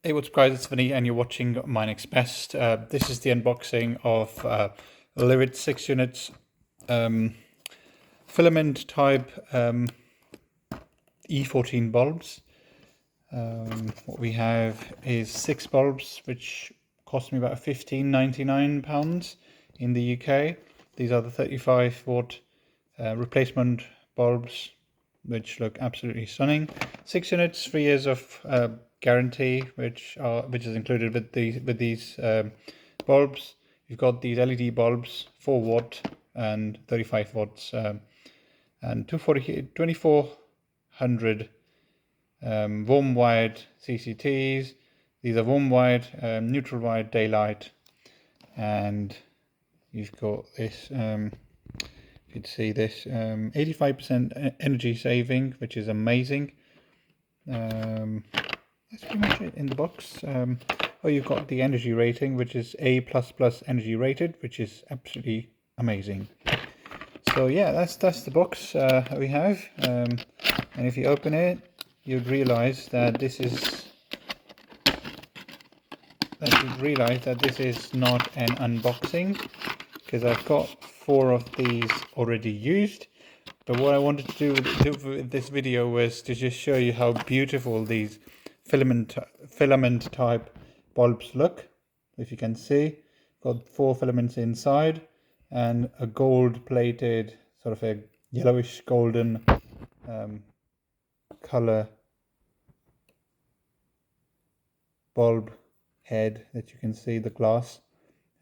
Hey, what's up guys, it's Vinny and you're watching My Next Best. This is the unboxing of LVWIT 6 units filament type E14 bulbs. What we have is 6 bulbs which cost me about £15.99 in the UK. These are the 35 watt replacement bulbs which look absolutely stunning. 6 units, 3 years of guarantee, which is included with these bulbs. You've got these LED bulbs, 4 watt and 35 watts, and 2400 warm wired CCTs. These are warm wired, neutral wired daylight, and you've got this. You can see this 85% energy saving, which is amazing. That's pretty much it in the box. You've got the energy rating, which is A++ energy rated, which is absolutely amazing. So yeah, that's the box that we have. And if you open it, you'd realize that this is not an unboxing, because I've got 4 of these already used. But what I wanted to do with this video was to just show you how beautiful these filament type bulbs look. If you can see, got 4 filaments inside and a gold plated, sort of a yellowish golden color bulb head that you can see, the glass,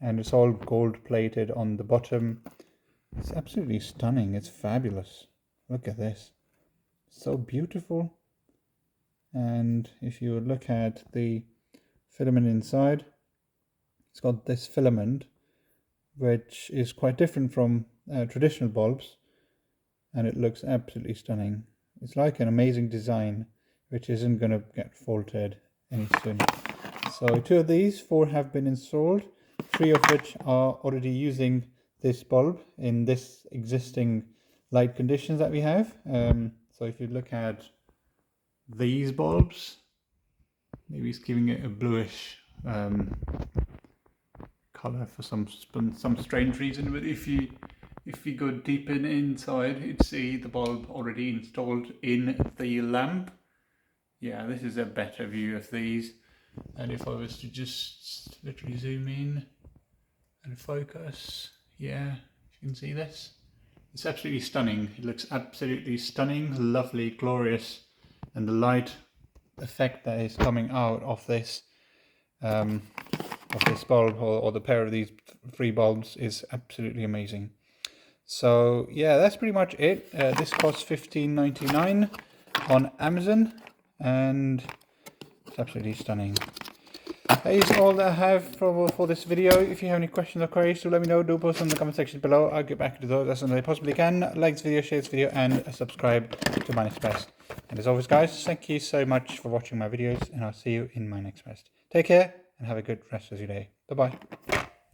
and it's all gold plated on the bottom. It's absolutely stunning. It's fabulous. Look at this. So beautiful. And if you look at the filament inside, it's got this filament which is quite different from traditional bulbs, and it looks absolutely stunning. It's like an amazing design which isn't going to get faulted any soon. So 2 of these, 4 have been installed, 3 of which are already using this bulb in this existing light conditions that we have. So if you look at these bulbs, maybe it's giving it a bluish color for some strange reason, but if you go deep inside, you'd see the bulb already installed in the lamp. Yeah, this is a better view of these. And if I was to just literally zoom in and focus, yeah, you can see this. It's absolutely stunning. It looks absolutely stunning, lovely, glorious, and the light effect that is coming out of this bulb, or the pair of these 3 bulbs, is absolutely amazing. So yeah, that's pretty much it. This costs £15.99 on Amazon, and it's absolutely stunning. That is all that I have for this video. If you have any questions or queries, do let me know. Do post in the comment section below. I'll get back to those as soon as I possibly can. Like this video, share this video, and subscribe to My Next Best. And as always guys, thank you so much for watching my videos, and I'll see you in My Next Best. Take care and have a good rest of your day. Bye bye.